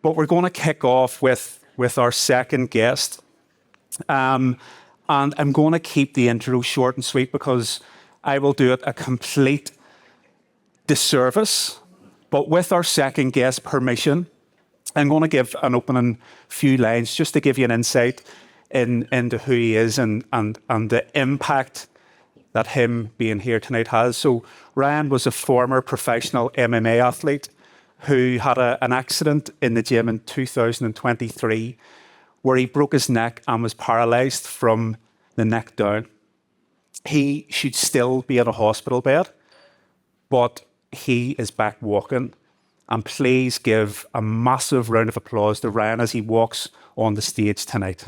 But we're going to kick off with our second guest. And I'm going to keep the intro short and sweet because I will do it a complete disservice. But with our second guest permission, I'm going to give an opening few lines just to give you an insight into who he is and the impact that him being here tonight has. So Ryan was a former professional MMA athlete who had an accident in the gym in 2023 where he broke his neck and was paralysed from the neck down. He should still be in a hospital bed, but he is back walking. And please give a massive round of applause to Ryan as he walks on the stage tonight.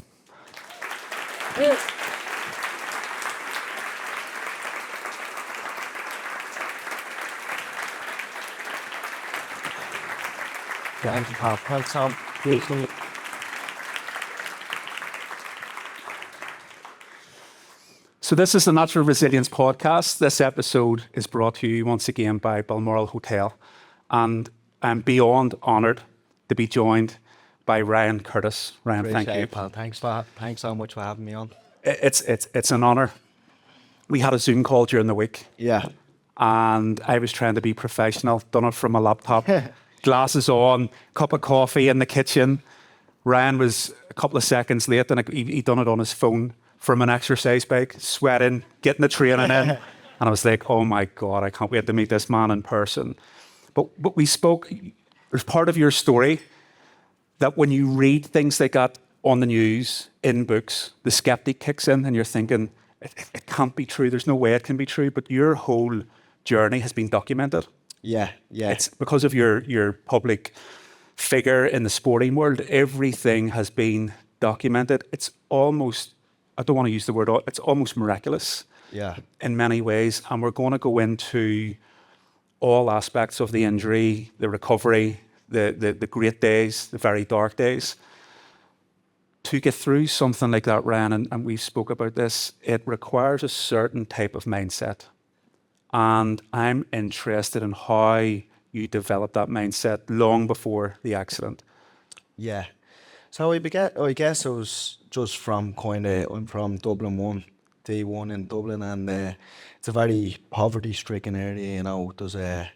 Thank you, Pal. Thanks, Sam. So this is the Natural Resilience Podcast. This episode is brought to you once again by Balmoral Hotel. And I'm beyond honoured to be joined by Ryan Curtis. Ryan, thank you. Pal. Thanks so much for having me on. It's an honour. We had a Zoom call during the week. Yeah. And I was trying to be professional, done it from a laptop, glasses on, cup of coffee in the kitchen. Ryan was a couple of seconds late and he done it on his phone from an exercise bike, sweating, getting the training in. And I was like, oh my God, I can't wait to meet this man in person. But we spoke, there's part of your story that when you read things like that on the news, in books, the skeptic kicks in and you're thinking, it can't be true. There's no way it can be true. But your whole journey has been documented. Yeah. It's because of your public figure in the sporting world. Everything has been documented. It's almost, I don't want to use the word, it's almost miraculous. Yeah. In many ways. And we're going to go into all aspects of the injury, the recovery, the great days, the very dark days. To get through something like that, Ryan, and we spoke about this, it requires a certain type of mindset. And I'm interested in how you developed that mindset long before the accident. Yeah. So I guess it was just from I'm from Dublin 1, D1 in Dublin, and it's a very poverty-stricken area. There's a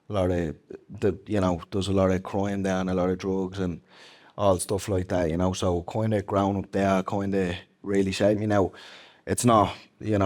lot of there's a lot of crime there and a lot of drugs and all stuff like that. So growing up there really shaped me. Now, it's not.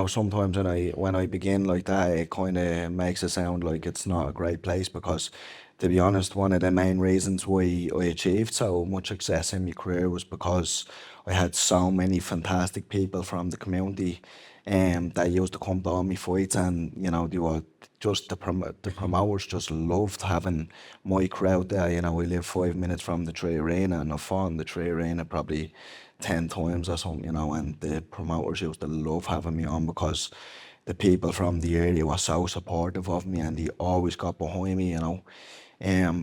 Sometimes when I begin like that, it makes it sound like it's not a great place because, to be honest, one of the main reasons why I achieved so much success in my career was because I had so many fantastic people from the community that used to come to all my fights, and they were just the promoters just loved having my crowd there. We live 5 minutes from the Tree Arena, and I've fought in the Tree Arena probably 10 times or something, and the promoters used to love having me on because the people from the area were so supportive of me and they always got behind me.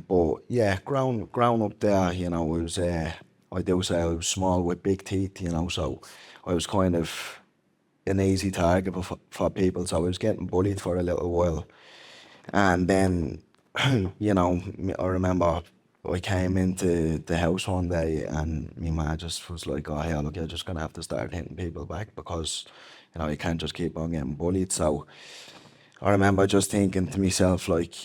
But yeah, growing up there, it was I do say I was small with big teeth, so I was kind of an easy target for people, so I was getting bullied for a little while. And then, I remember I came into the house one day and my ma just was like, oh, yeah, look, you're just going to have to start hitting people back because, you can't just keep on getting bullied. So I remember just thinking to myself, like,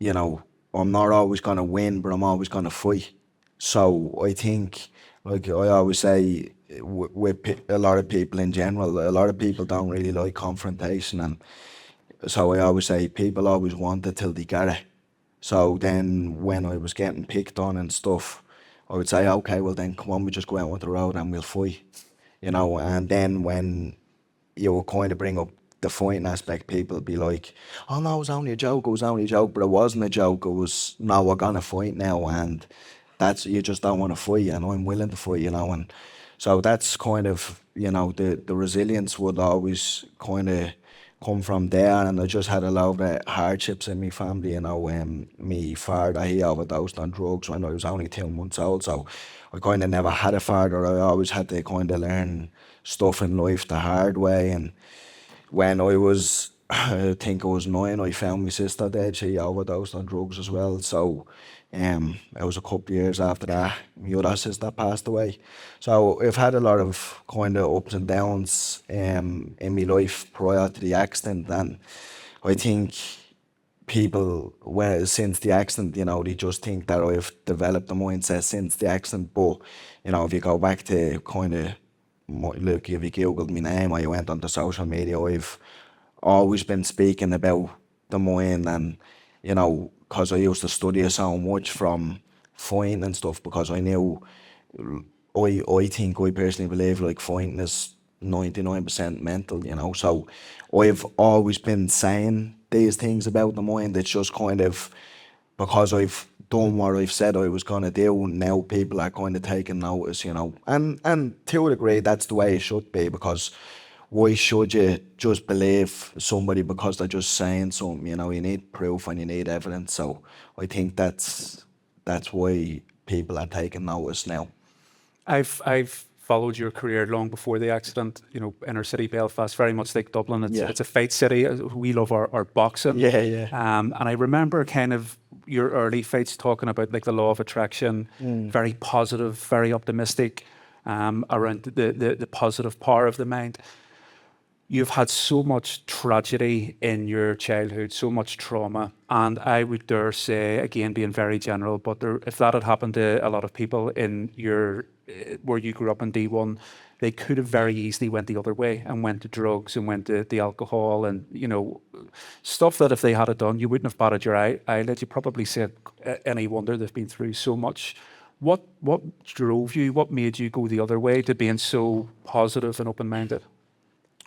I'm not always going to win, but I'm always going to fight. So I think, like I always say, with a lot of people in general, a lot of people don't really like confrontation, and so I always say people always want it till they get it. So then when I was getting picked on and stuff, I would say, okay, well then come on, we just go out on the road and we'll fight, and then when you would kind of bring up the fighting aspect, people would be like, oh no, it was only a joke, but it wasn't a joke, it was, no, we're gonna fight now, and that's, you just don't want to fight, and I'm willing to fight, and so that's kind of, the resilience would always kind of come from there. And I just had a lot of hardships in my family. My father, he overdosed on drugs when I was only 2 months old, so I kind of never had a father. I always had to kind of learn stuff in life the hard way. And when I think I was 9, I found my sister dead. She overdosed on drugs as well. So It was a couple of years after that, my other sister passed away. So I've had a lot of kind of ups and downs in my life prior to the accident, and I think people, well, since the accident, they just think that I've developed a mindset since the accident. But if you go back to kind of, look, if you googled my name or you went onto social media, I've always been speaking about the mind, and because I used to study it so much from fighting and stuff, because I knew, I think, I personally believe, like, fighting is 99% mental, so I've always been saying these things about the mind. It's just kind of because I've done what I've said I was going to do, now people are kind of taking notice, and to a degree that's the way it should be, because why should you just believe somebody because they're just saying something? You need proof and you need evidence. So I think that's why people are taking notice now. I've followed your career long before the accident. Inner city Belfast, very much like Dublin. It's a fight city. We love our boxing. Yeah. And I remember kind of your early fights talking about like the law of attraction, very positive, very optimistic, around the positive power of the mind. You've had so much tragedy in your childhood, so much trauma, and I would dare say, again, being very general, but if that had happened to a lot of people in where you grew up in D1, they could have very easily went the other way and went to drugs and went to the alcohol and, stuff that if they had it done, you wouldn't have batted your eyelid. You probably said, any wonder they've been through so much. What drove you? What made you go the other way to being so positive and open-minded?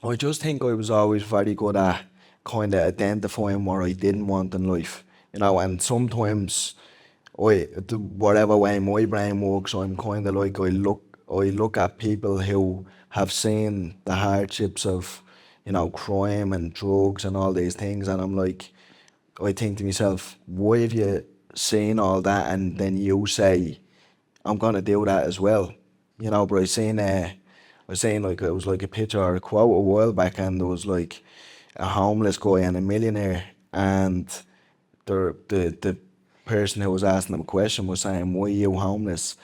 I just think I was always very good at kind of identifying what I didn't want in life, and sometimes whatever way my brain works, I'm kind of like, I look at people who have seen the hardships of, crime and drugs and all these things, and I'm like, I think to myself, why have you seen all that and then you say, I'm gonna do that as well, but I was saying, like, it was like a picture or a quote a while back, and there was like a homeless guy and a millionaire, and the person who was asking him a question was saying, why are you homeless?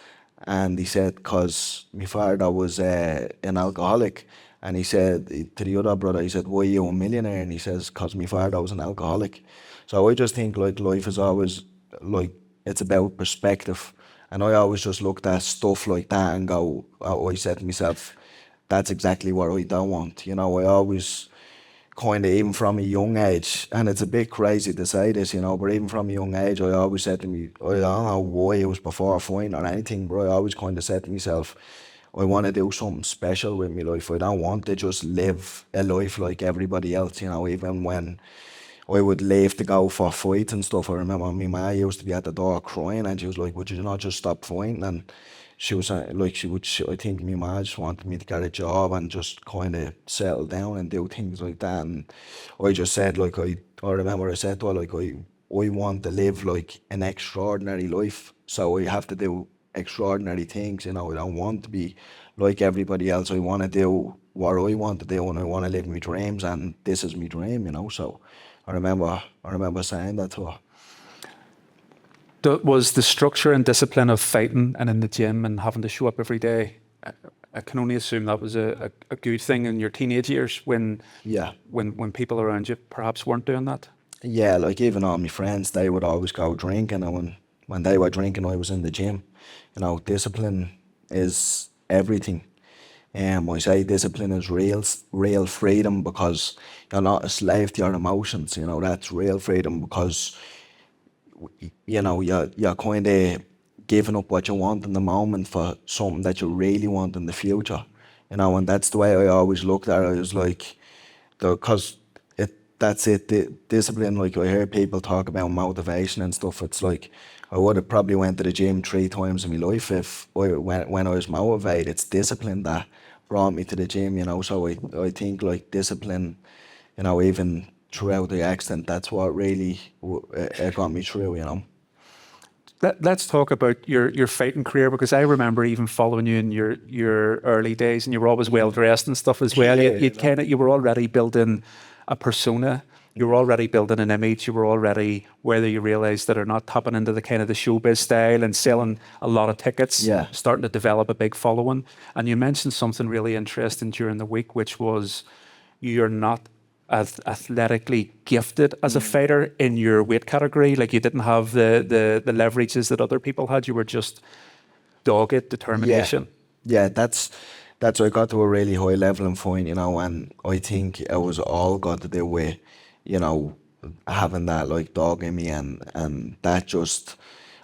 And he said, because my father was an alcoholic. And he said to the other brother, he said, why are you a millionaire? And he says, because my father was an alcoholic. So I just think, like, life is always, like, it's about perspective. And I always just looked at stuff like that and I said to myself, that's exactly what I don't want. I always kind of, even from a young age, and it's a bit crazy to say this, but even from a young age, I always said to me, I don't know why it was before fighting or anything, but I always kind of said to myself, I want to do something special with my life. I don't want to just live a life like everybody else, even when I would leave to go for fights and stuff. I remember my ma used to be at the door crying, and she was like, would you not just stop fighting? And she was like, I think my ma just wanted me to get a job and just kind of settle down and do things like that. And I just said, like, I remember I said to her, like, I want to live like an extraordinary life. So I have to do extraordinary things, I don't want to be like everybody else. I want to do what I want to do, and I want to live my dreams, and this is my dream, so I remember saying that to her. Was the structure and discipline of fighting and in the gym and having to show up every day, I can only assume that was a good thing in your teenage years when people around you perhaps weren't doing that? Yeah, like, even all my friends, they would always go drinking, and when they were drinking, I was in the gym. Discipline is everything. I say discipline is real freedom, because you're not a slave to your emotions. That's real freedom, because you're kind of giving up what you want in the moment for something that you really want in the future. And that's the way I always looked at it. I was like, because that's it. Discipline, like, I hear people talk about motivation and stuff. It's like, I would have probably went to the gym 3 times in my life when I was motivated. It's discipline that brought me to the gym, So I think, like, discipline, even throughout the accident, that's what really got me through. Let's talk about your fighting career, because I remember even following you in your early days, and you were always well dressed and stuff as well. Yeah. You were already building a persona you were already building an image. You were already, whether you realised that or not, tapping into the kind of the showbiz style and selling a lot of tickets, Yeah. starting to develop a big following. And you mentioned something really interesting during the week, which was you're not as athletically gifted as a fighter in your weight category. Like you didn't have the leverages that other people had. You were just dogged determination. Yeah, that's I got to a really high level in fighting, and I think it was all got to do with, you know, having that like dog in me and that just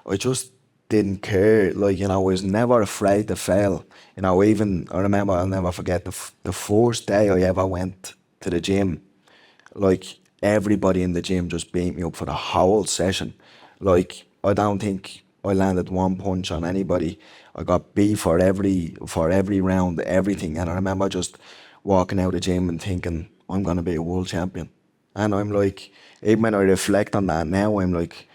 I just didn't care. Like, I was never afraid to fail. Even I remember I'll never forget the first day I ever went to the gym. Like everybody in the gym just beat me up for the whole session. Like I don't think I landed one punch on anybody. I got beat for every round, everything. And I remember just walking out of the gym and thinking, I'm gonna be a world champion. And I'm like, even when I reflect on that now, I'm like,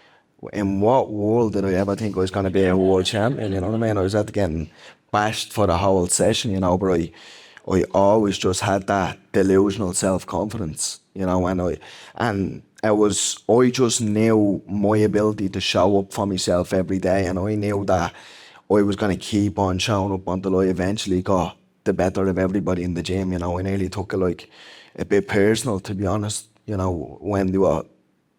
in what world did I ever think I was gonna be a world champion? You know what I mean? I was at getting bashed for the whole session, but I always just had that delusional self confidence, and I just knew my ability to show up for myself every day, and I knew that I was gonna keep on showing up until I eventually got the better of everybody in the gym. I nearly took it like a bit personal, to be honest. When they were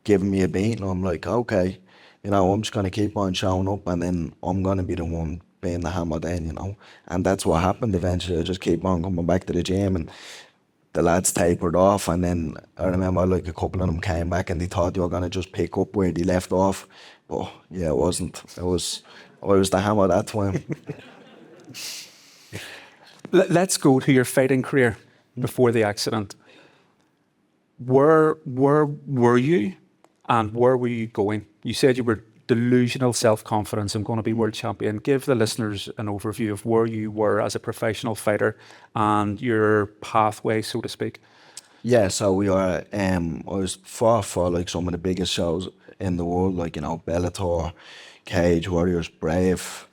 giving me a beating, I'm like, okay, I'm just gonna keep on showing up, and then I'm gonna be the one being the hammer then, and that's what happened eventually. I just keep on coming back to the gym, and the lads tapered off, and then I remember like a couple of them came back and they thought they were gonna just pick up where they left off, but yeah, it wasn't. I was the hammer that time. Let's go to your fighting career before the accident. Where were you and where were you going? You said you were delusional self-confidence. I'm going to be world champion. Give the listeners an overview of where you were as a professional fighter and your pathway, so to speak. Yeah, so we are. I was fought for like some of the biggest shows in the world, like Bellator, Cage Warriors, Brave.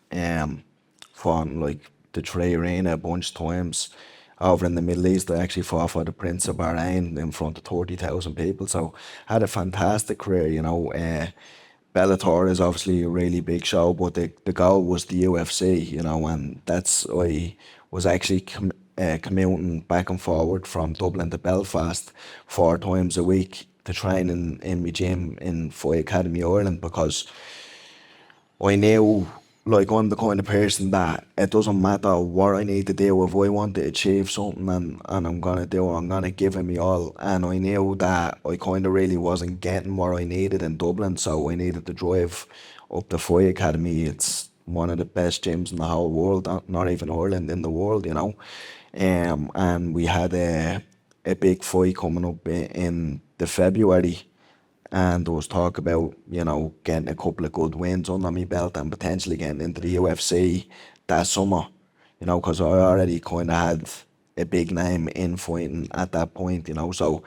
Fought in, like the Trey Arena a bunch of times. Over in the Middle East, I actually fought for the Prince of Bahrain in front of 30,000 people. So had a fantastic career. Bellator is obviously a really big show, but the goal was the UFC. And I was actually commuting back and forward from Dublin to Belfast 4 times a week to train in my gym in Fight Academy Ireland, because I knew, like, I'm the kind of person that it doesn't matter what I need to do. If I want to achieve something, and I'm gonna do it, I'm gonna give it me all. And I knew that I kind of really wasn't getting what I needed in Dublin, so I needed to drive up the Fight Academy. It's one of the best gyms in the whole world, not even Ireland, in the world. And we had a big fight coming up in the February, and there was talk about, getting a couple of good wins under my belt and potentially getting into the UFC that summer, because I already kind of had a big name in fighting at that point, so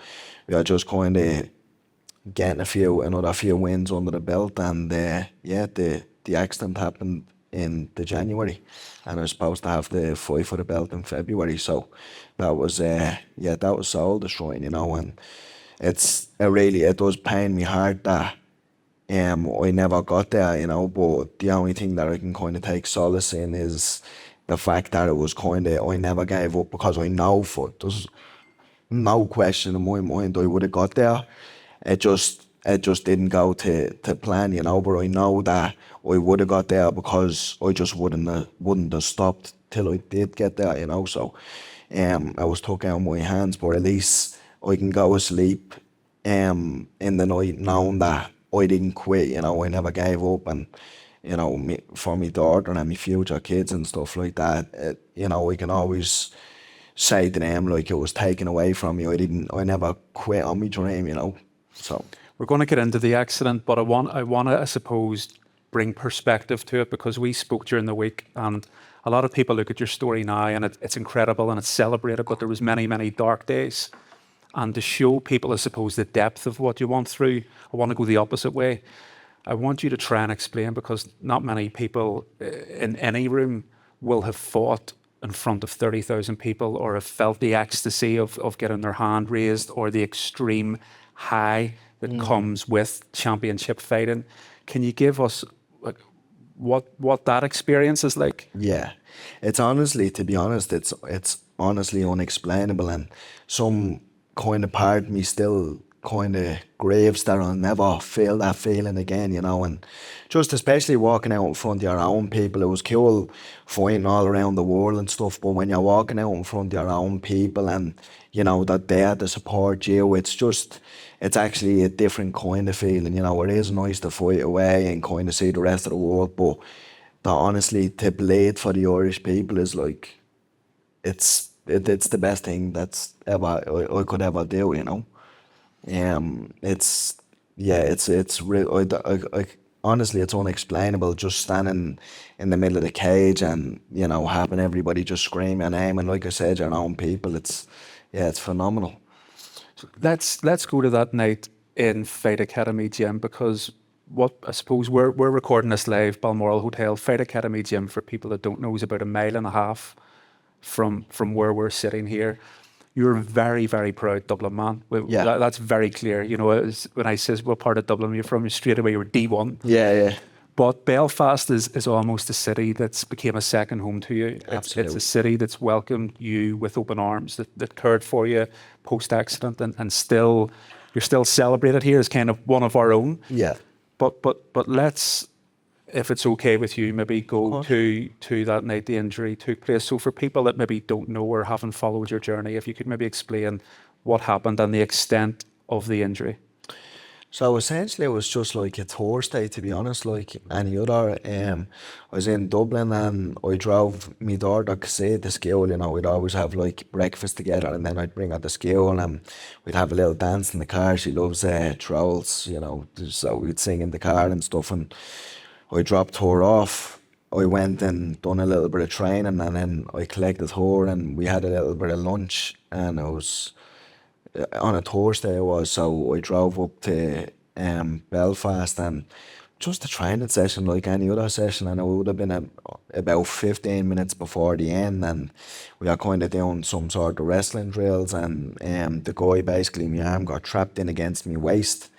we were just kind of getting another few wins under the belt, and yeah, the accident happened in the January, and I was supposed to have the fight for the belt in February, so that was that was soul destroying, and it does pain me hard that I never got there, but the only thing that I can kind of take solace in is the fact that it was kind of, I never gave up, because I know there's no question in my mind I would have got there. It just didn't go to plan, but I know that I would have got there, because I just wouldn't have stopped till I did get there, so I was took out of my hands, but at least I can go to sleep in the night knowing that I didn't quit, I never gave up, and for my daughter and my future kids and stuff like that, I can always say to them, like, it was taken away from me. I never quit on my dream, so. We're going to get into the accident, but I want to, I suppose, bring perspective to it, because we spoke during the week, and a lot of people look at your story now and it's incredible and it's celebrated, but there was many, many dark days. And to show people, I suppose, the depth of what you went through, I want to go the opposite way. I want you to try and explain, because not many people in any room will have fought in front of 30,000 people or have felt the ecstasy of getting their hand raised, or the extreme high that comes with championship fighting. Can you give us like what that experience is like? Yeah, it's honestly, to be honest, it's honestly unexplainable, and some kind of part of me still kind of grieves that I'll never feel that feeling again, you know. And just especially walking out in front of your own people, it was cool fighting all around the world and stuff, but when you're walking out in front of your own people and you know that they're to support you, it's actually a different kind of feeling, you know. It is nice to fight away and kind of see the rest of the world, but that honestly to bleed for the Irish people is like it's the best thing that's ever I could ever do, you know. It's yeah, it's real. Honestly, it's unexplainable. Just standing in the middle of the cage and you know having everybody just scream your name and like I said, your own people. It's phenomenal. Let's go to that night in Fight Academy Gym, because what I suppose we're recording this live, Balmoral Hotel. Fight Academy Gym, for people that don't know, is about 1.5 miles from where we're sitting here. You're a very, very proud Dublin man. Yeah. That's very clear. You know, when I says what part of Dublin you're from, straight away you're D1. Yeah. But Belfast is almost a city that's became a second home to you. It's Absolutely. a city that's welcomed you with open arms, that cared for you post-accident, and still, you're still celebrated here as kind of one of our own. Yeah. But let's, if it's okay with you, maybe go to that night the injury took place. So for people that maybe don't know or haven't followed your journey, if you could maybe explain what happened and the extent of the injury. So essentially, it was just like a Thursday, to be honest, like any other. I was in Dublin and I drove my daughter to school. You know, we'd always have like breakfast together, and then I'd bring her to school and we'd have a little dance in the car. She loves trolls, you know, so we'd sing in the car and stuff. And I dropped her off. I went and done a little bit of training, and then I collected her, and we had a little bit of lunch, and it was on a Thursday it was, so I drove up to Belfast and just a training session like any other session, and it would have been about 15 minutes before the end, and we were kind of doing some sort of wrestling drills, and the guy basically, my arm got trapped in against my waist,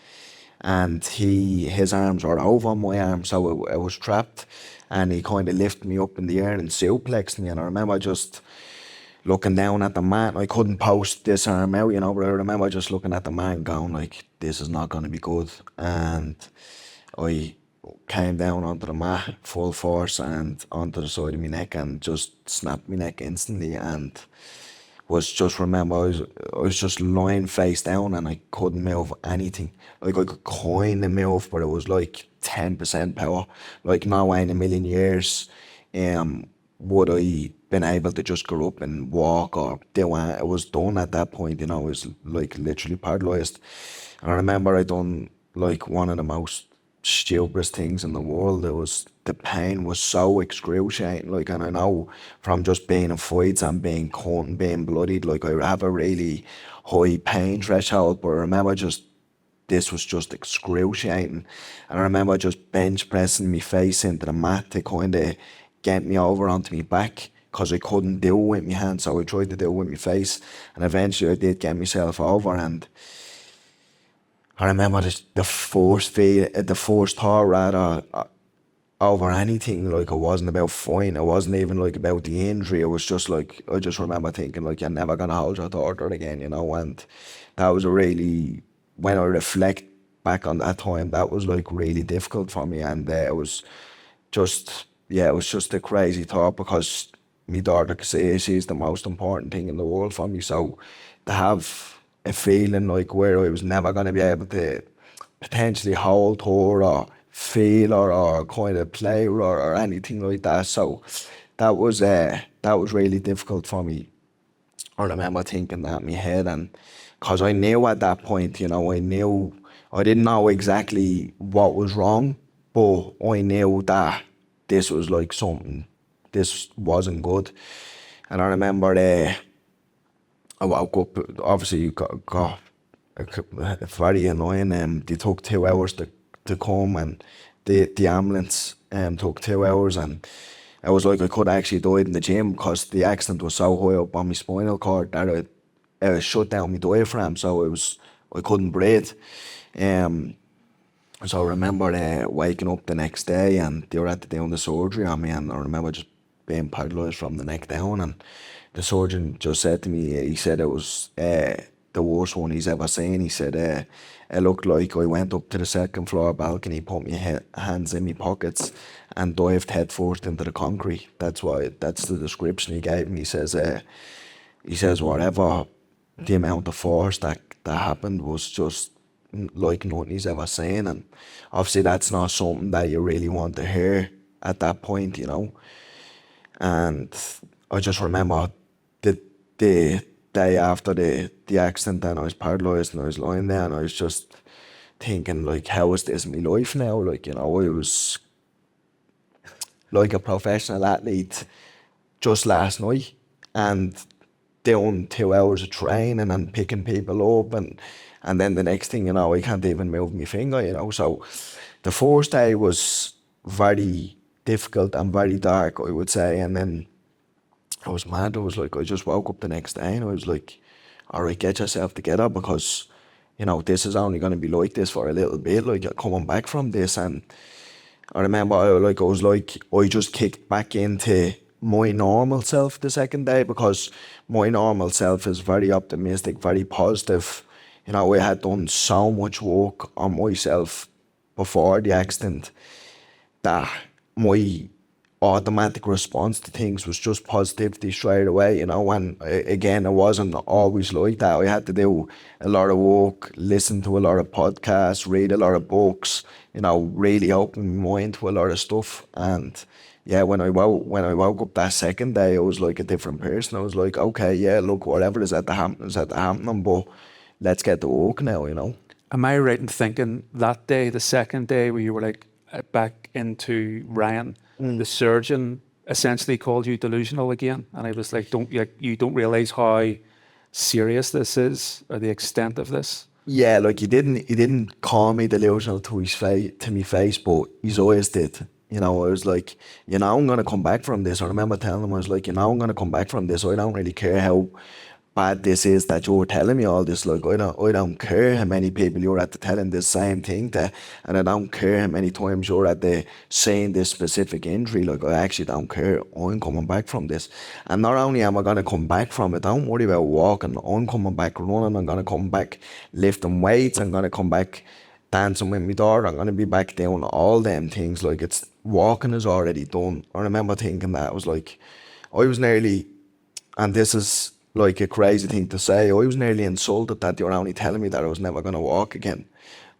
and his arms were over my arm, so it was trapped, and he kind of lifted me up in the air and suplexed me, and I remember just looking down at the mat. I couldn't post this arm out, you know, but I remember just looking at the mat and going like, this is not going to be good. And I came down onto the mat full force and onto the side of my neck and just snapped my neck instantly, and I was just lying face down and I couldn't move anything. Like I could kind of move, but it was like 10% power. Like no way in a million years would I been able to just go up and walk or do it. It was done at that point, you know. I was like literally paralysed. And I remember I done like one of the most stupidest things in the world. The pain was so excruciating, like, and I know from just being in fights and being cut and being bloodied, like I have a really high pain threshold, but I remember just this was just excruciating. And I remember just bench pressing my face into the mat to kind of get me over onto my back, because I couldn't do it with my hands, so I tried to do it with my face, and eventually I did get myself over. And I remember the first thought rather over anything, like it wasn't about fighting, it wasn't even like about the injury, it was just like, I just remember thinking like, you're never gonna hold your daughter again, you know. And that was really, when I reflect back on that time, that was like really difficult for me, and it was just a crazy thought, because my daughter could say she's the most important thing in the world for me. So to have a feeling like where I was never going to be able to potentially hold her or feel her or kind of play her or anything like that. So that was really difficult for me. I remember thinking that in my head, and because I knew at that point, you know, I didn't know exactly what was wrong, but I knew that this was like something, this wasn't good. And I remember I woke up, obviously got very annoying. They took 2 hours to come, and the ambulance took 2 hours, and it was like I could have actually died in the gym, because the accident was so high up on my spinal cord that it shut down my diaphragm. So I couldn't breathe. So I remember waking up the next day and they were at doing the surgery on me, and I remember just being paralysed from the neck down, and the surgeon just said to me, he said it was the worst one he's ever seen. He said it looked like I went up to the second floor balcony, put my hands in my pockets and dived head first into the concrete. That's the description he gave me. He says whatever the amount of force that happened was just like nothing he's ever seen, and obviously that's not something that you really want to hear at that point, you know. And I just remember the day after the accident, and I was paralysed and I was lying there and I was just thinking, like, how is this my life now? Like, you know, I was like a professional athlete just last night and doing 2 hours of training and picking people up, and then the next thing you know, I can't even move my finger, you know. So the first day was very difficult and very dark, I would say. And then I was mad. I was like, I just woke up the next day and I was like, all right, get yourself together, because, you know, this is only going to be like this for a little bit. Like, you're coming back from this. And I remember I just kicked back into my normal self the second day, because my normal self is very optimistic, very positive. You know, I had done so much work on myself before the accident that my automatic response to things was just positivity straight away, you know. And again, it wasn't always like that. I had to do a lot of work, listen to a lot of podcasts, read a lot of books, you know, really open my mind to a lot of stuff. And yeah, when I woke up that second day, I was like a different person. I was like, okay, yeah, look, whatever is at the happening, but let's get to work now, you know. Am I right in thinking that day, the second day where you were like back into Ryan, the surgeon essentially called you delusional again, and I was like, you don't realise how serious this is or the extent of this? Yeah, like he didn't call me delusional to his face, to my face, but his eyes did. You know, I was like, you know, I'm gonna come back from this. I remember telling him, I was like, you know, I'm gonna come back from this. I don't really care how bad this is that you're telling me all this. Like, I don't care how many people you're at the telling this same thing to, and I don't care how many times you're at the saying this specific injury. Like, I actually don't care. I'm coming back from this, and not only am I gonna come back from it, don't worry about walking. I'm coming back running. I'm gonna come back lifting weights. I'm gonna come back dancing with my daughter. I'm gonna be back doing all them things. Like, it's walking is already done. I remember thinking that. I was like, I was nearly, and this is like a crazy thing to say, I was nearly insulted that they were only telling me that I was never going to walk again.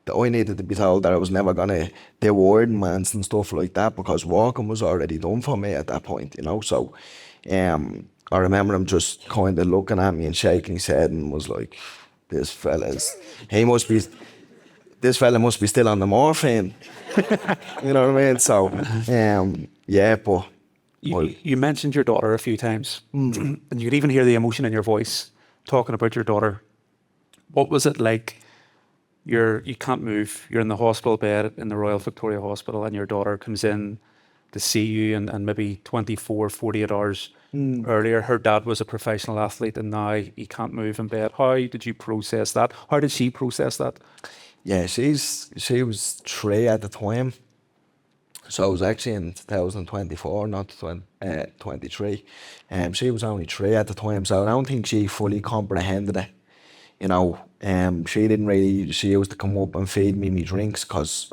That I needed to be told that I was never going to do ordinance and stuff like that, because walking was already done for me at that point, you know. So I remember him just kind of looking at me and shaking his head and was like, this fella must be still on the morphine. You know what I mean? So, yeah, but... You mentioned your daughter a few times, and you could even hear the emotion in your voice talking about your daughter. What was it like? You can't move. You're in the hospital bed in the Royal Victoria Hospital, and your daughter comes in to see you, and maybe 24, 48 hours earlier, her dad was a professional athlete, and now he can't move in bed. How did you process that? How did she process that? Yeah, she was 3 at the time. So it was actually in 2024, not 23. She was only 3 at the time, so I don't think she fully comprehended it. You know, she didn't really, she used to come up and feed me my drinks, because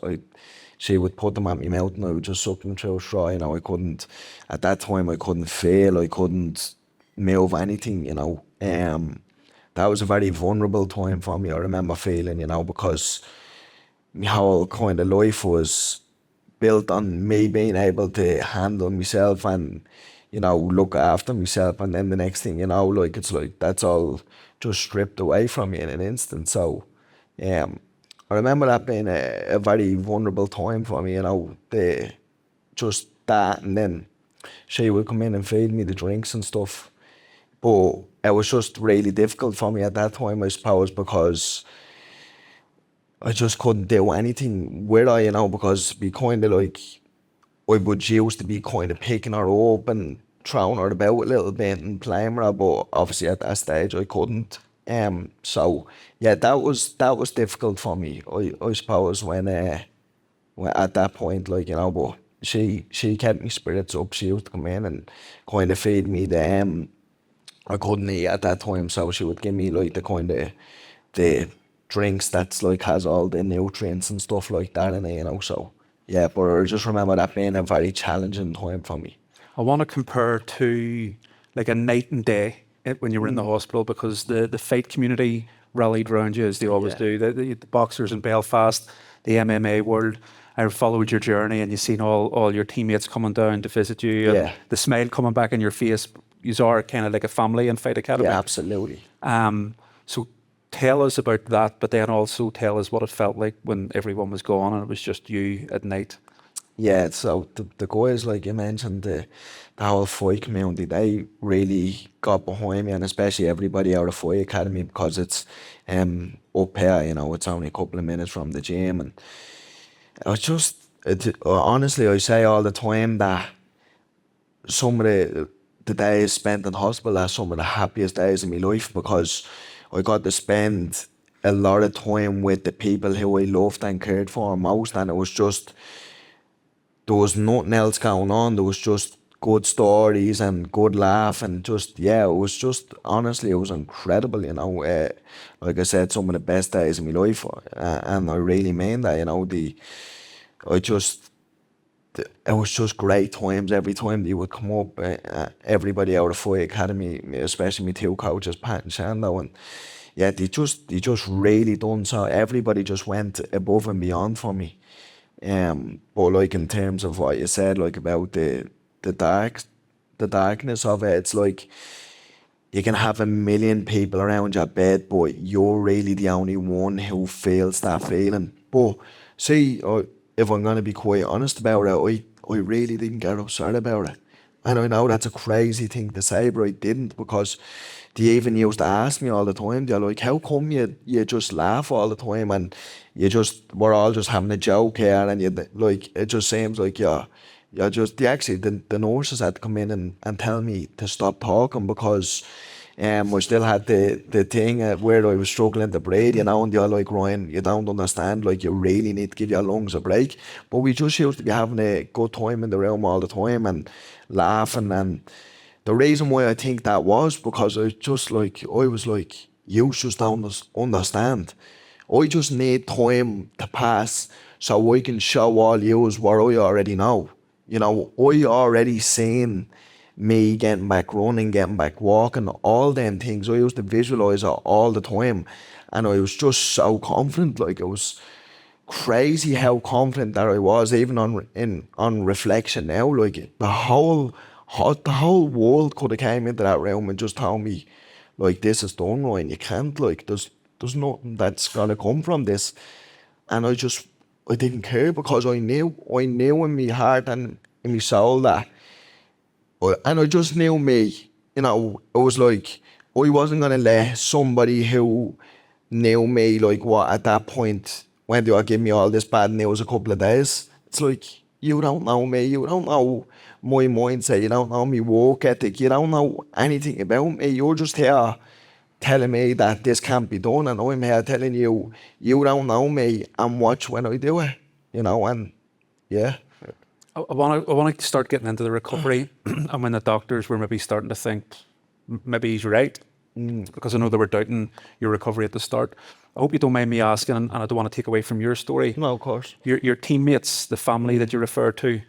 she would put them at my mouth and I would just suck them through a straw. You know, at that time I couldn't feel, I couldn't move anything, you know. That was a very vulnerable time for me, I remember feeling, you know, because my whole kind of life was built on me being able to handle myself and, you know, look after myself. And then the next thing you know, like, it's like that's all just stripped away from you in an instant. So, I remember that being a very vulnerable time for me, you know, just that. And then she would come in and feed me the drinks and stuff. But it was just really difficult for me at that time, I suppose, because I just couldn't do anything with her, you know, because we kind of like, I would used to be kind of picking her up and throwing her about a little bit and playing with her, but obviously at that stage I couldn't. So yeah, that was difficult for me. I suppose when at that point, like, but she kept me spirits up. She used to come in and kind of feed me I couldn't eat at that time, so she would give me like the kind of the drinks that's like has all the nutrients and stuff like that in it. So yeah, but I just remember that being a very challenging time for me. I want to compare to like a night and day when you were in the hospital, because the fight community rallied around you as they always Yeah. do. The boxers in Belfast, the MMA world. I followed your journey, and you've seen all your teammates coming down to visit you, and Yeah. the smile coming back in your face. You are kind of like a family in Fight Academy. Yeah, absolutely. So tell us about that, but then also tell us what it felt like when everyone was gone and it was just you at night. Yeah, so the guys, like you mentioned, the whole fight community, they really got behind me, and especially everybody out of Fight Academy, because it's up here, it's only a couple of minutes from the gym. And I was just, honestly, I say all the time that some of the days spent in hospital are some of the happiest days of my life, because I got to spend a lot of time with the people who I loved and cared for most, and it was just, there was nothing else going on. There was just good stories and good laugh, and just, yeah, it was just, honestly, it was incredible. Like I said, some of the best days of my life, and I really mean that. I just, it was just great times every time they would come up. Everybody out of Fight Academy, especially my two coaches, Pat and Shando, and yeah, they just really done so. Everybody just went above and beyond for me. But like in terms of what you said, like about the dark, the darkness of it, it's like you can have a million people around your bed, but you're really the only one who feels that feeling. But see, if I'm gonna be quite honest about it, I really didn't get upset about it. And I know that's a crazy thing to say, but I didn't, because they even used to ask me all the time. They're like, "How come you just laugh all the time, and we're all just having a joke here, and like, it just seems like you're just." The nurses had to come in and tell me to stop talking, because I still had the thing where I was struggling to breathe, and they're like, "Ryan, you don't understand, like, you really need to give your lungs a break." But we just used to be having a good time in the room all the time and laughing. And the reason why I think that was because I was like, "You just don't understand. I just need time to pass so I can show all yous what I already know. I already seen me getting back running, getting back walking, all them things. I used to visualize it all the time, and I was just so confident. Like, it was crazy how confident that I was, even on reflection now. Like, the whole world could have came into that room and just told me, like, "This is done, Ryan. You can't, like, there's nothing that's gonna come from this." And I didn't care, because I knew in my heart and in my soul that, and I just knew me. It was like, I wasn't gonna let somebody who knew me, like, what, at that point, when they were giving me all this bad news a couple of days. It's like, you don't know me, you don't know my mindset, you don't know me work ethic, you don't know anything about me. You're just here telling me that this can't be done, and I'm here telling you, you don't know me, and watch when I do it. And yeah. I want to start getting into the recovery, and when the doctors were maybe starting to think, maybe he's right, because I know they were doubting your recovery at the start. I hope you don't mind me asking, and I don't want to take away from your story. No, of course. Your teammates, the family that you refer to,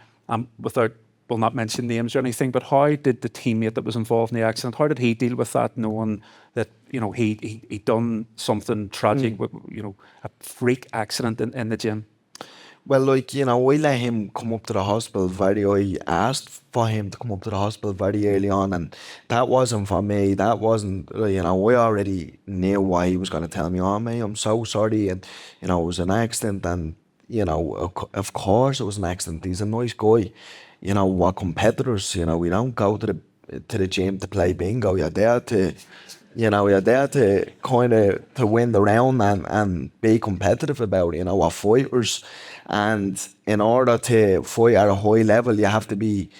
without, will not mention names or anything, but how did the teammate that was involved in the accident, how did he deal with that, knowing that he done something tragic, with a freak accident in the gym? Well, like, I let him come up to the hospital I asked for him to come up to the hospital very early on, and that wasn't for me. That wasn't, I already knew what he was going to tell me. "Oh, mate, I'm so sorry," and, it was an accident, and, of course it was an accident. He's a nice guy. We're competitors. We don't go to the gym to play bingo. You're there to kind of to win the round and be competitive about it. We're fighters, and in order to fight at a high level, you have to be,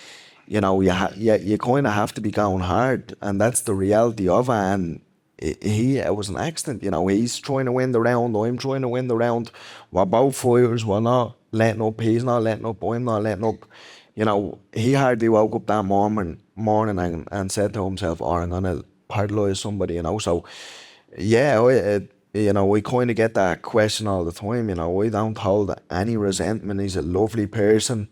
you kind of have to be going hard, and that's the reality of it. And it was an accident, you know. He's trying to win the round, I'm trying to win the round. We're both fighters, we're not letting up, he's not letting up, I'm not letting up. You know, he hardly woke up that morning and said to himself, oh, I'm gonna paralyze somebody, you know. So yeah, you know, we kind of get that question all the time, you know. I don't hold any resentment, he's a lovely person.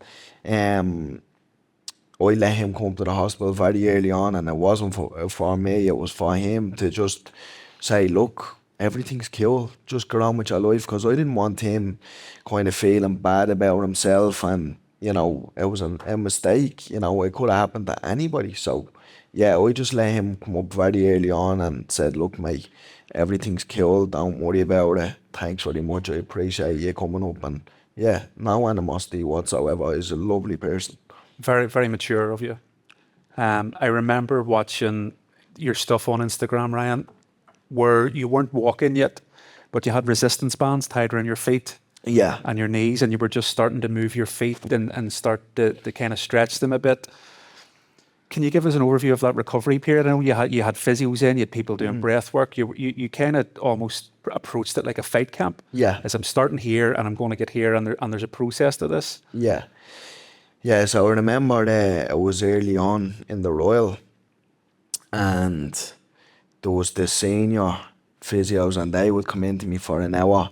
I let him come to the hospital very early on, and it wasn't for me, it was for him to just say, look, everything's cool, just get on with your life, because I didn't want him kind of feeling bad about himself, and, you know, it was a mistake, you know, it could have happened to anybody. So, yeah, I just let him come up very early on and said, look, mate, everything's cool, don't worry about it, thanks very much, I appreciate you coming up, and yeah, no animosity whatsoever, he's a lovely person. Very, very mature of you. I remember watching your stuff on Instagram, Ryan, where you weren't walking yet, but you had resistance bands tied around your feet Yeah. and your knees, and you were just starting to move your feet and start to kind of stretch them a bit. Can you give us an overview of that recovery period? I know you had physios in, you had people doing breath work. You kind of almost approached it like a fight camp. Yeah. As I'm starting here and I'm going to get here, and there's a process to this. Yeah. Yeah, so I remember that it was early on in the Royal, and there was the senior physios, and they would come into me for an hour,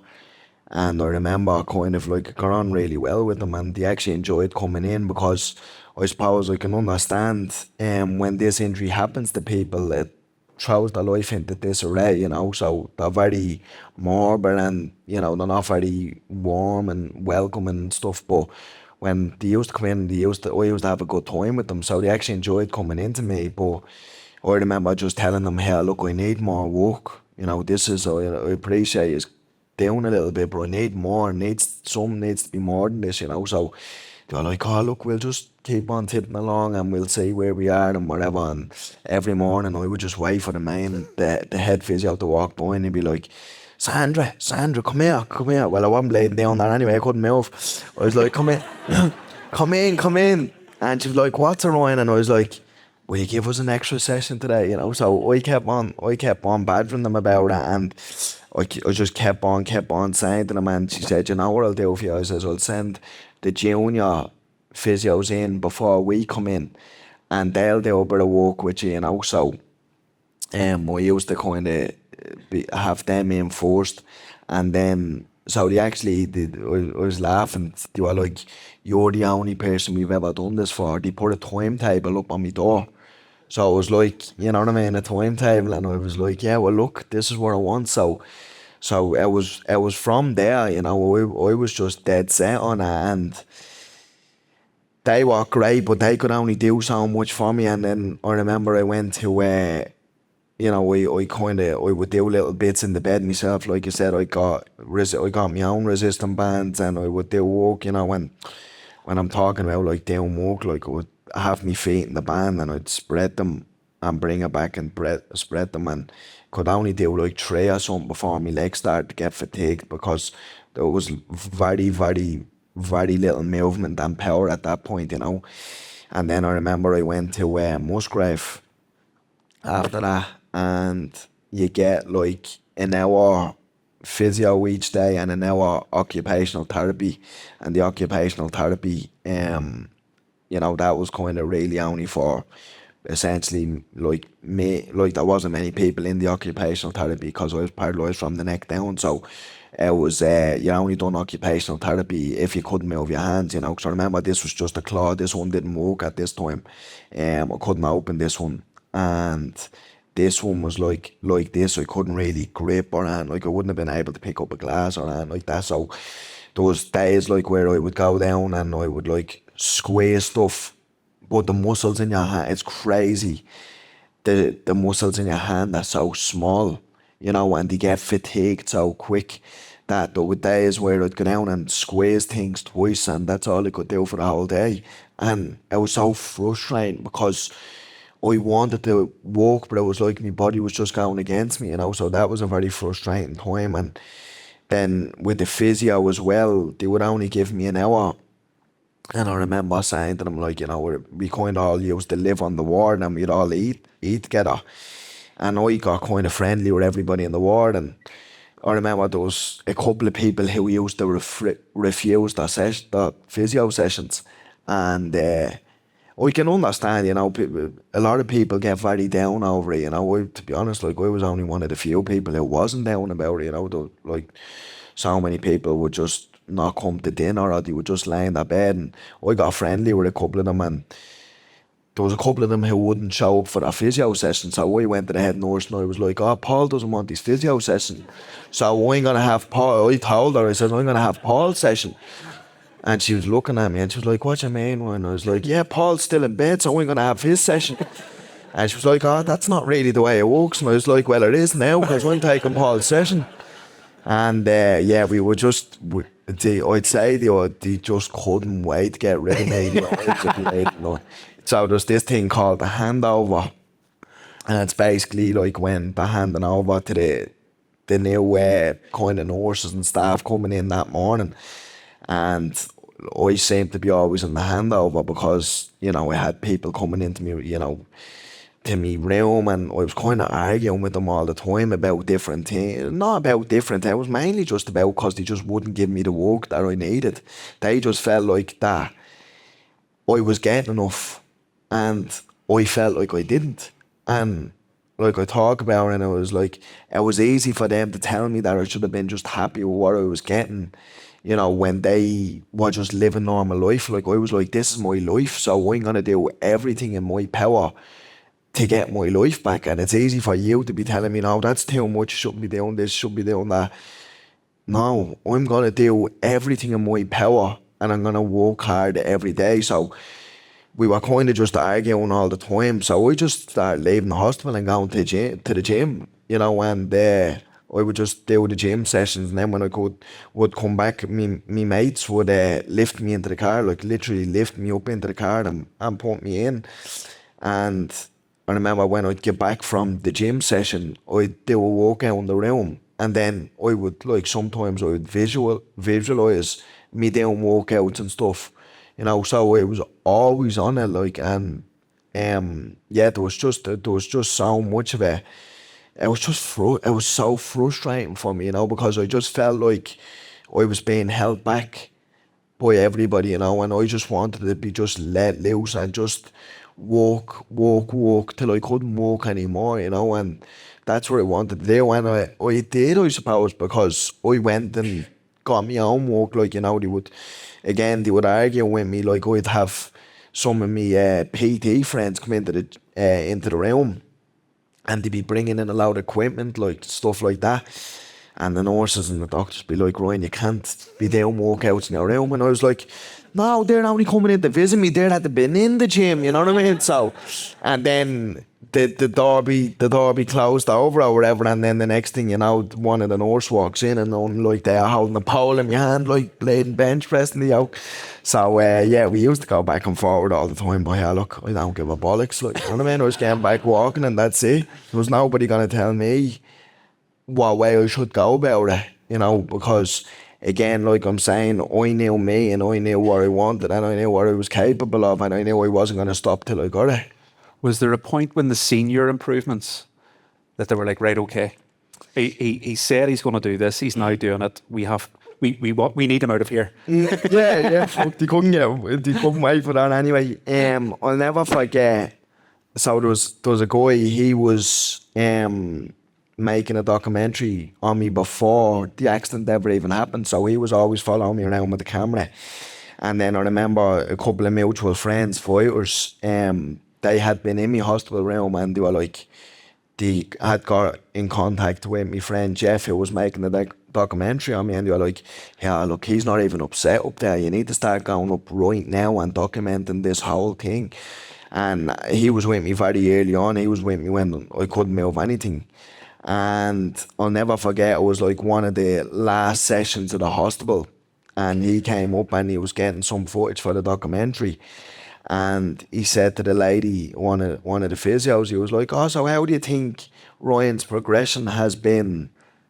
and I remember kind of like got on really well with them, and they actually enjoyed coming in, because I suppose I can understand when this injury happens to people, it throws their life into disarray, you know. So they're very morbid, and, you know, they're not very warm and welcoming and stuff, but when they used to come in, I used to have a good time with them, so they actually enjoyed coming into me. But I remember just telling them, hey, look, I need more work, you know, this is, I appreciate it's down a little bit, but I need more, needs to be more than this, you know. So they were like, oh, look, we'll just keep on tipping along and we'll see where we are and whatever. And every morning I would just wait for the head physio to walk by, and he'd be like, Sandra, come here. Well, I wasn't laying down there anyway, I couldn't move. I was like, come in, come in. And she was like, what's her Ryan? And I was like, will you give us an extra session today, you know? So I kept on badgering them about it, and I just kept on saying to them, and she said, you know what I'll do for you? I says, I'll send the junior physios in before we come in, and they'll do a bit of work with you, you know. So I used to kind of have them in first, and then so they actually did. I was laughing. They were like, "You're the only person we've ever done this for." They put a timetable up on my door, so it was like, you know what I mean, a timetable, and I was like, "Yeah, well, look, this is what I want." So it was from there, you know. I was just dead set on it, and they were great, but they could only do so much for me. And then I remember I went to you know, I would do little bits in the bed myself. Like you said, I got my own resistant bands, and I would do work, you know, when I'm talking about like doing work, like I would have my feet in the band and I'd spread them and bring it back and spread them, and could only do like 3 or something before my legs started to get fatigued, because there was very, very, very little movement and power at that point, you know. And then I remember I went to Musgrave after that, and you get like an hour physio each day and an hour occupational therapy. And the occupational therapy, you know, that was kind of really only for essentially like me. Like, there wasn't many people in the occupational therapy because I was paralysed from the neck down. So it was you only done occupational therapy if you couldn't move your hands, you know. Because I remember this was just a claw. This one didn't work at this time. I couldn't open this one, and this one was like this. I couldn't really grip or anything. Like, I wouldn't have been able to pick up a glass or anything like that. So there was days like where I would go down and I would like squeeze stuff, but the muscles in your hand, it's crazy. The muscles in your hand are so small, you know, and they get fatigued so quick that there were days where I'd go down and squeeze things twice, and that's all I could do for the whole day. And it was so frustrating because I wanted to walk, but it was like my body was just going against me, you know. So that was a very frustrating time. And then with the physio as well, they would only give me an hour. And I remember saying to them, like, you know, we kind of all used to live on the ward and we'd all eat together. and I got kind of friendly with everybody in the ward. And I remember there was a couple of people who used to refuse the physio sessions, and I can understand, you know, a lot of people get very down over it, you know. To be honest, like, I was only one of the few people who wasn't down about it, you know. Like, so many people would just not come to dinner, or they would just lay in their bed, and I got friendly with a couple of them, and there was a couple of them who wouldn't show up for their physio session. So I went to the head nurse and I was like, oh, Paul doesn't want his physio session. So I'm going to have Paul. I told her, I said, I'm going to have Paul's session. And she was looking at me and she was like, what do you mean? And I was like, yeah, Paul's still in bed, so I'm going to have his session. And she was like, oh, that's not really the way it works. And I was like, well, it is now, because I'm taking Paul's session. And yeah, we were just, I'd say they just couldn't wait to get rid of me. So there's this thing called the handover. And it's basically like when they're handing over to the new kind of nurses and staff coming in that morning. And I seemed to be always in the handover because, you know, I had people coming into me, you know, to me room, and I was kind of arguing with them all the time about different things. Not about different things, it was mainly just about because they just wouldn't give me the work that I needed. They just felt like that I was getting enough, and I felt like I didn't. And like I talk about it, and it was like, it was easy for them to tell me that I should have been just happy with what I was getting, you know, when they were just living normal life. Like, I was like, this is my life, so I'm going to do everything in my power to get my life back. And it's easy for you to be telling me, no, that's too much, shouldn't be doing this, should be doing that. No, I'm going to do everything in my power, and I'm going to work hard every day. So we were kind of just arguing all the time. So I just started leaving the hospital and going to the gym, you know, and I would just do the gym sessions. And then when I would come back, me mates would lift me into the car, like literally lift me up into the car and put me in. And I remember when I'd get back from the gym session, I'd do a workout in the room, and then I would, like, sometimes I would visualise me doing workouts and stuff, you know. So it was always on it, like, and yeah, there was just so much of it. It was just it was so frustrating for me, you know, because I just felt like I was being held back by everybody, you know, and I just wanted to be just let loose and just walk till I couldn't walk anymore, you know. And that's what I wanted to do, and I did, I suppose, because I went and got my own work. Like, you know, they would argue with me. Like, I'd have some of me PT friends come into the room, and they'd be bringing in a lot of equipment, like stuff like that. And the nurses and the doctors be like, Ryan, you can't be doing workouts in your room. And I was like, no, they're only coming in to visit me. They'd have been in the gym, you know what I mean? So, and then the door be closed over or whatever. And then the next thing you know, one of the nurse walks in, and I'm like, they're holding a pole in my hand, like blading bench pressing the yoke. So, yeah, we used to go back and forward all the time. But yeah, look, I don't give a bollocks. Like, you know what I mean? I was getting back walking, and that's it. There was nobody going to tell me what way I should go about it, you know, because, again, like I'm saying, I knew me, and I knew what I wanted, and I knew what I was capable of, and I knew I wasn't going to stop till I got it. Was there a point when the senior improvements that they were like, right, okay, he said he's going to do this, he's now doing it, we need him out of here? Yeah. Fuck, they couldn't wait for that anyway. I'll never forget. So there was a guy. He was making a documentary on me before the accident ever even happened. So he was always following me around with the camera. And then I remember a couple of mutual friends, fighters, they had been in my hospital room, and they were like, they had got in contact with my friend Jeff, who was making the documentary on me, and they were like, yeah, look, he's not even upset up there. You need to start going up right now and documenting this whole thing. And he was with me very early on. He was with me when I couldn't move anything. And I'll never forget, it was like one of the last sessions of the hospital, and he came up and he was getting some footage for the documentary, and he said to the lady, one of the physios, he was like, oh, so how do you think Ryan's progression has been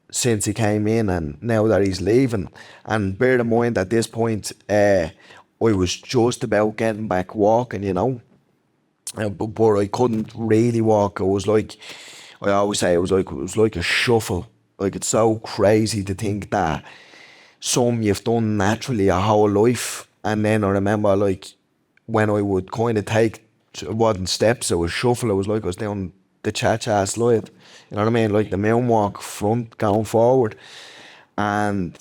since he came in and now that he's leaving? And bear in mind, at this point, I was just about getting back walking, you know, but I couldn't really walk. I was like, I always say it was like a shuffle. Like it's so crazy to think that some you've done naturally your whole life, and then I remember like when I would kind of take it wasn't steps, it was shuffle. It was like I was doing the cha-cha slide. You know what I mean? Like the moonwalk front going forward, and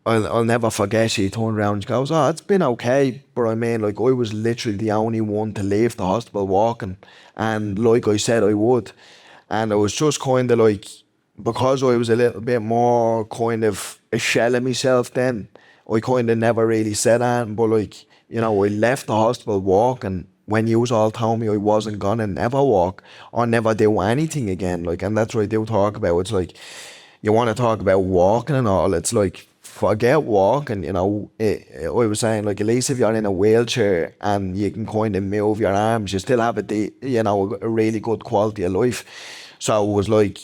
I'll never forget. She turned around and she goes, "Oh, it's been okay." But I mean, like, I was literally the only one to leave the hospital walking. And like I said, I would. And it was just kind of like, because I was a little bit more kind of a shell of myself then, I kind of never really said that. But like, I left the hospital walking when you all told me I wasn't gonna never walk or never do anything again. Like, and that's what I do talk about. It's like, you want to talk about walking and all, it's like, forget walking, I was saying, like, at least if you're in a wheelchair and you can kind of move your arms, you still have a really good quality of life. So it was like,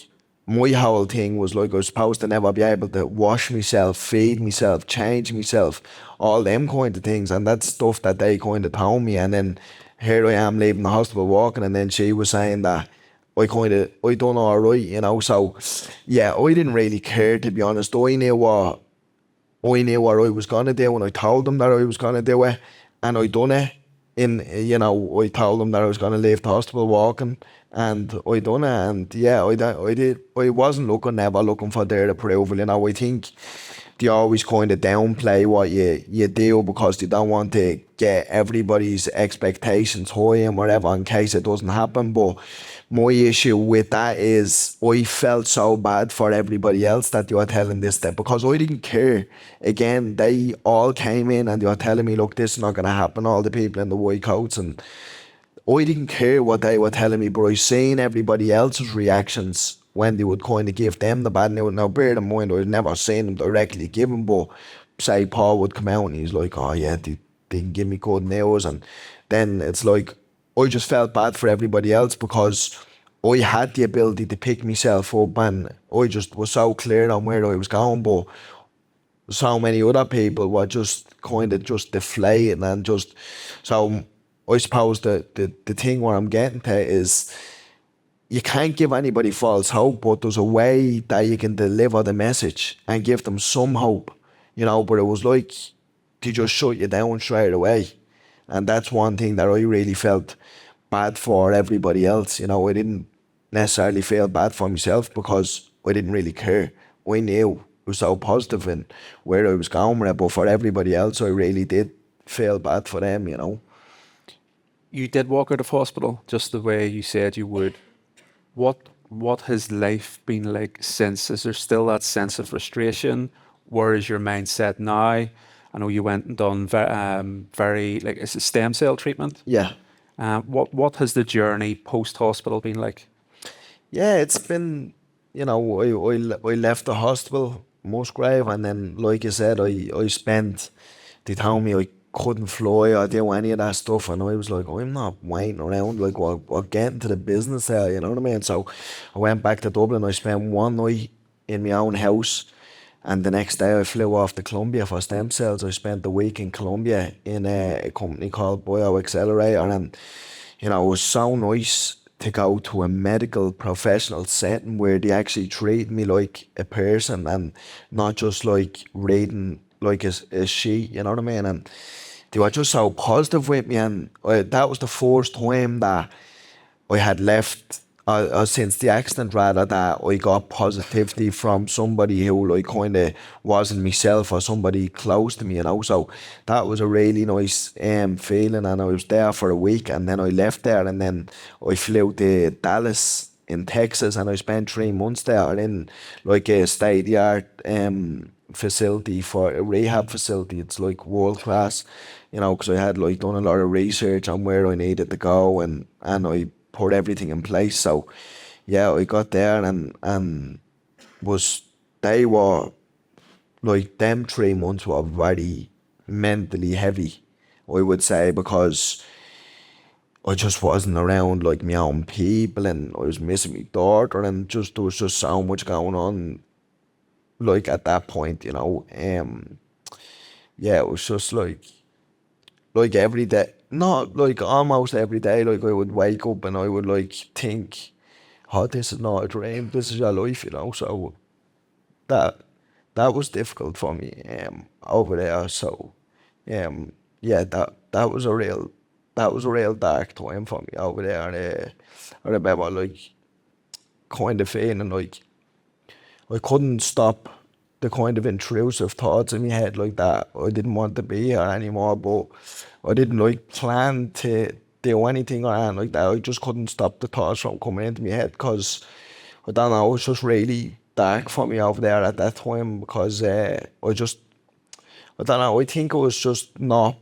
my whole thing was like, I was supposed to never be able to wash myself, feed myself, change myself, all them kind of things. And that's stuff that they kind of told me. And then here I am leaving the hospital walking, and then she was saying that I done all right. So yeah, I didn't really care, to be honest. I knew what I was gonna do, and I told them that I was gonna do it, and I done it. I told them that I was gonna leave the hospital walking, and I done it. And yeah, I did. I wasn't never looking for their approval. I think they always kind of downplay what you do because they don't want to get everybody's expectations high and whatever in case it doesn't happen. But my issue with that is I felt so bad for everybody else that they were telling this stuff because I didn't care. Again, they all came in and they were telling me, look, this is not going to happen. All the people in the white coats, and I didn't care what they were telling me, but I seen everybody else's reactions when they would kind of give them the bad news. Now, bear in mind, I'd never seen them directly give them, but say Paul would come out and he's like, oh yeah, they didn't give me good news. And then it's like, I just felt bad for everybody else because I had the ability to pick myself up and I just was so clear on where I was going, but so many other people were just kind of just deflating and just so I suppose the thing where I'm getting to is you can't give anybody false hope, but there's a way that you can deliver the message and give them some hope, but it was like they just shut you down straight away. And that's one thing that I really felt bad for everybody else. I didn't necessarily feel bad for myself because I didn't really care. I knew it was so positive in where I was going with it, but for everybody else, I really did feel bad for them. You did walk out of hospital just the way you said you would. What has life been like since? Is there still that sense of frustration? Where is your mindset now? I know you went and done very like is it stem cell treatment? Yeah. What has the journey post hospital been like? Yeah, it's been, I left the hospital, Musgrave, and then, like you said, I spent, they told me I couldn't fly or do any of that stuff, and I was like, I'm not waiting around, like, we're getting to the business there, you know what I mean? So I went back to Dublin, I spent one night in my own house, and the next day I flew off to Colombia for stem cells. I spent the week in Colombia in a company called Bio Accelerator, and it was so nice to go to a medical professional setting where they actually treat me like a person and not just like reading like a sheet, you know what I mean? And they were just so positive with me, and that was the first time that I had left since the accident, rather, that I got positivity from somebody who like kind of wasn't myself or somebody close to me. So that was a really nice feeling, and I was there for a week, and then I left there, and then I flew to Dallas in Texas, and I spent 3 months there in like a state-of-the-art facility, for a rehab facility. It's like world class, because I had like done a lot of research on where I needed to go, and I put everything in place. So yeah, I got there, and was they were like, them 3 months were very mentally heavy, I would say, because I just wasn't around like my own people, and I was missing my daughter, and just there was just so much going on like at that point. Yeah, it was just like every day, not like almost every day, like I would wake up and I would like think, oh, this is not a dream, this is your life, you know. So that that was difficult for me over there. So yeah, that was a real dark time for me over there. And I remember like kind of feeling like I couldn't stop the kind of intrusive thoughts in my head like that. I didn't want to be here anymore, but I didn't like plan to do anything or anything like that. I just couldn't stop the thoughts from coming into my head because I don't know, it was just really dark for me over there at that time because I don't know, I think I was just not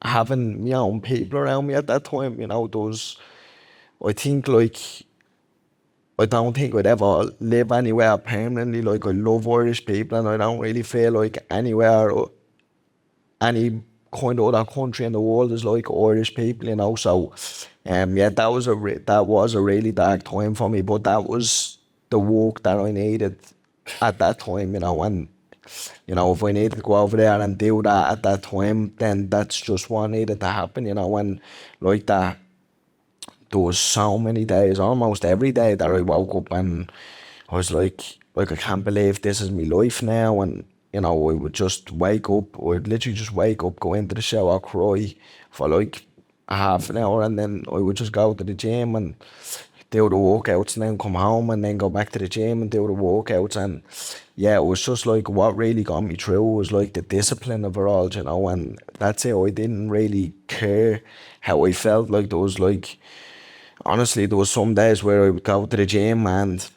having my own people around me at that time, you know, those, I think like I don't think I'd ever live anywhere permanently. Like I love Irish people, and I don't really feel like anywhere, any kind of other country in the world is like Irish people, you know. So, yeah, that was a really dark time for me. But that was the work that I needed at that time, you know. And you know, if I needed to go over there and do that at that time, then that's just what needed to happen, you know. And like that, there was so many days, almost every day, that I woke up and I was like I can't believe this is my life now. And you know, I would just wake up, I'd literally just wake up, go into the shower, cry for like a half an hour, and then I would just go to the gym and do the workouts, and then come home and then go back to the gym and do the workouts. And yeah, it was just like what really got me through was like the discipline of it all, you know. And that's it. I didn't really care how I felt. Like there was like, honestly, there was some days where I would go to the gym and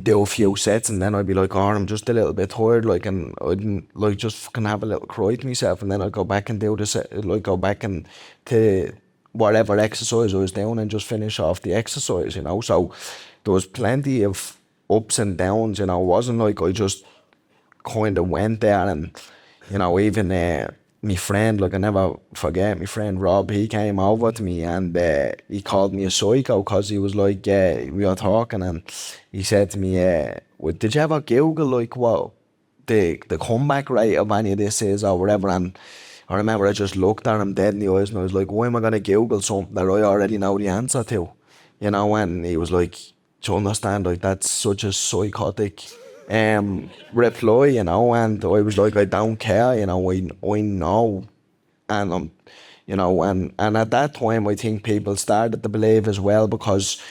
do a few sets, and then I'd be like, oh, I'm just a little bit tired, like, and I'd like just fucking have a little cry to myself, and then I'd go back and do the set, like go back and to whatever exercise I was doing and just finish off the exercise, you know. So there was plenty of ups and downs, you know. It wasn't like I just kind of went there. And you know, even my friend, like I never forget, my friend Rob, he came over to me and he called me a psycho because he was like, we were talking, and he said to me, did you ever Google like what the comeback rate of any of this is or whatever? And I remember I just looked at him dead in the eyes and I was like, why am I going to Google something that I already know the answer to? You know. And he was like, do you understand, like that's such a psychotic reply, you know. And I was like, I don't care, you know, I know. And you know, and at that time I think people started to believe as well because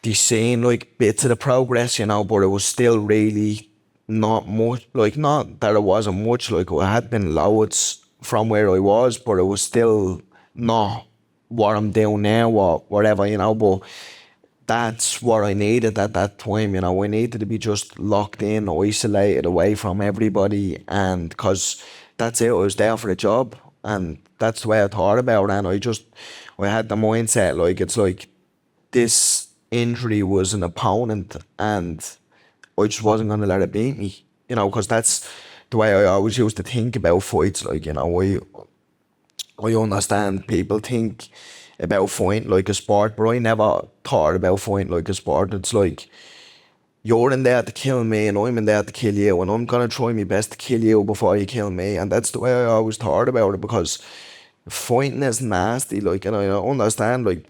they seen like bits of the progress, you know, but it was still really not much, like not that it wasn't much, like I had been loads from where I was, but it was still not what I'm doing now or whatever, you know. But that's what I needed at that time, you know. I needed to be just locked in, isolated away from everybody, and because that's it, I was there for the job, and that's the way I thought about it. And I had the mindset like it's like this injury was an opponent, and I just wasn't gonna let it beat me, you know, because that's the way I always used to think about fights. Like, you know, I understand people think about fighting like a sport, but I never thought about fighting like a sport. It's like you're in there to kill me and I'm in there to kill you, and I'm gonna try my best to kill you before you kill me. And that's the way I always thought about it, because fighting is nasty, like, and I understand like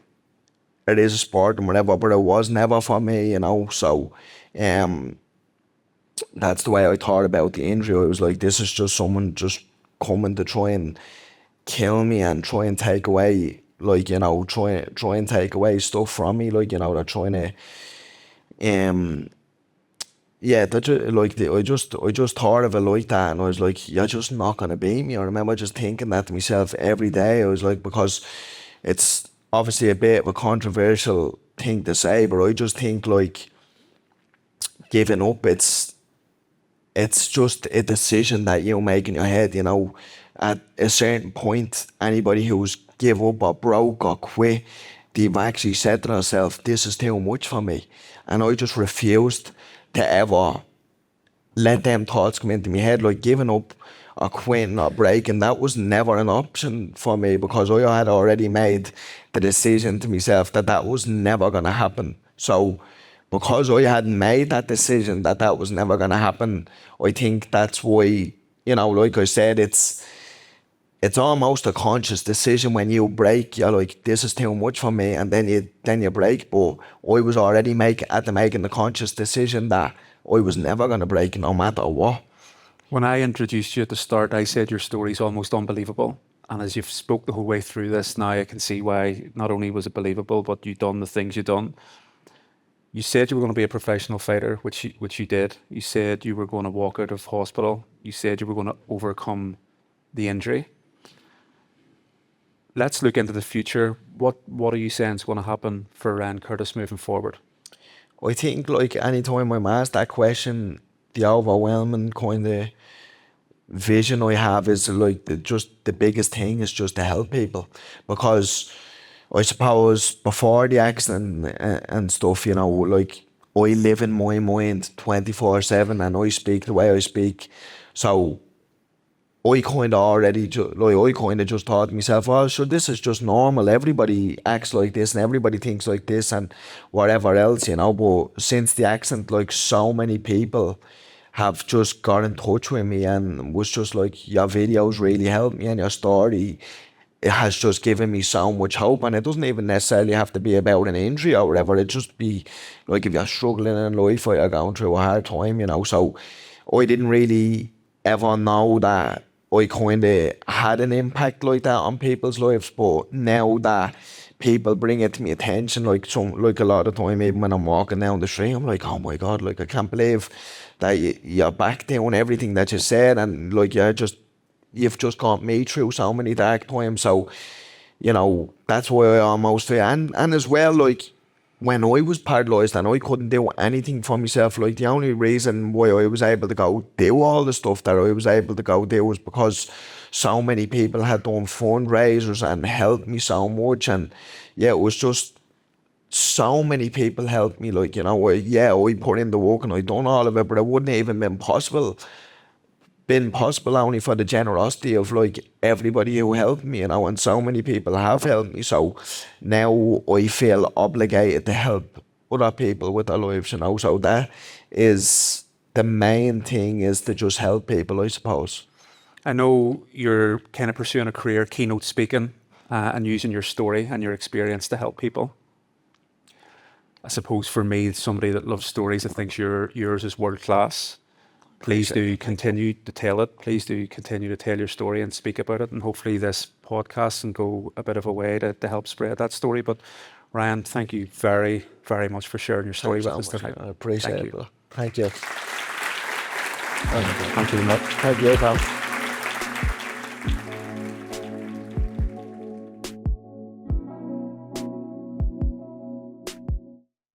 it is a sport and whatever, but it was never for me, you know. So that's the way I thought about the injury. I was like, this is just someone just coming to try and kill me and try and take away, like, you know, try and take away stuff from me, like, you know. They're trying to yeah, I just thought of it like that, and I was like, you're just not gonna beat me. I remember just thinking that to myself every day. I was like, because it's obviously a bit of a controversial thing to say, but I just think like giving up, it's just a decision that you make in your head, you know. At a certain point, anybody who's give up or broke or quit, they've actually said to themselves, this is too much for me. And I just refused to ever let them thoughts come into my head, like giving up or quitting or breaking. That was never an option for me, because I had already made the decision to myself that that was never going to happen. So because I had made that decision that that was never going to happen, I think that's why, you know, like I said, it's almost a conscious decision when you break. You're like, this is too much for me, and then you break. But I was already making the conscious decision that I was never gonna break, no matter what. When I introduced you at the start, I said your story's almost unbelievable. And as you've spoke the whole way through this, now I can see why not only was it believable, but you done the things you done. You said you were going to be a professional fighter, which you did. You said you were going to walk out of hospital. You said you were going to overcome the injury. Let's look into the future. What are you saying is going to happen for Ryan Curtis moving forward? I think like anytime I'm asked that question, the overwhelming kind of vision I have is like the biggest thing is just to help people, because I suppose before the accident and stuff, you know, like I live in my mind 24/7 and I speak the way I speak, so I kind of just thought to myself, well, sure, this is just normal. Everybody acts like this and everybody thinks like this and whatever else, you know. But since the accident, like so many people have just got in touch with me and was just like, your videos really helped me and your story, it has just given me so much hope. And it doesn't even necessarily have to be about an injury or whatever. It just be like if you're struggling in life or you're going through a hard time, you know. So I didn't really ever know that I kind of had an impact like that on people's lives, but now that people bring it to me attention, like a lot of time, even when I'm walking down the street, I'm like, oh my God, like I can't believe that you're back doing everything that you said, and like you've just got me through so many dark times. So, you know, that's why I almost feel, and as well, like when I was paralysed and I couldn't do anything for myself, like the only reason why I was able to go do all the stuff that I was able to go do was because so many people had done fundraisers and helped me so much. And yeah, it was just so many people helped me, like, you know, I put in the work and I done all of it, but it wouldn't even been possible only for the generosity of like everybody who helped me, you know, and so many people have helped me. So now I feel obligated to help other people with their lives, you know. So that is the main thing, is to just help people, I suppose. I know you're kind of pursuing a career keynote speaking and using your story and your experience to help people. I suppose for me, somebody that loves stories and thinks yours is world class, please do continue to tell it. Please do continue to tell your story and speak about it. And hopefully this podcast can go a bit of a way to help spread that story. But Ryan, thank you very, very much for sharing your story with us tonight. I appreciate it. Thank you. Thank you very much. Thank you, pal.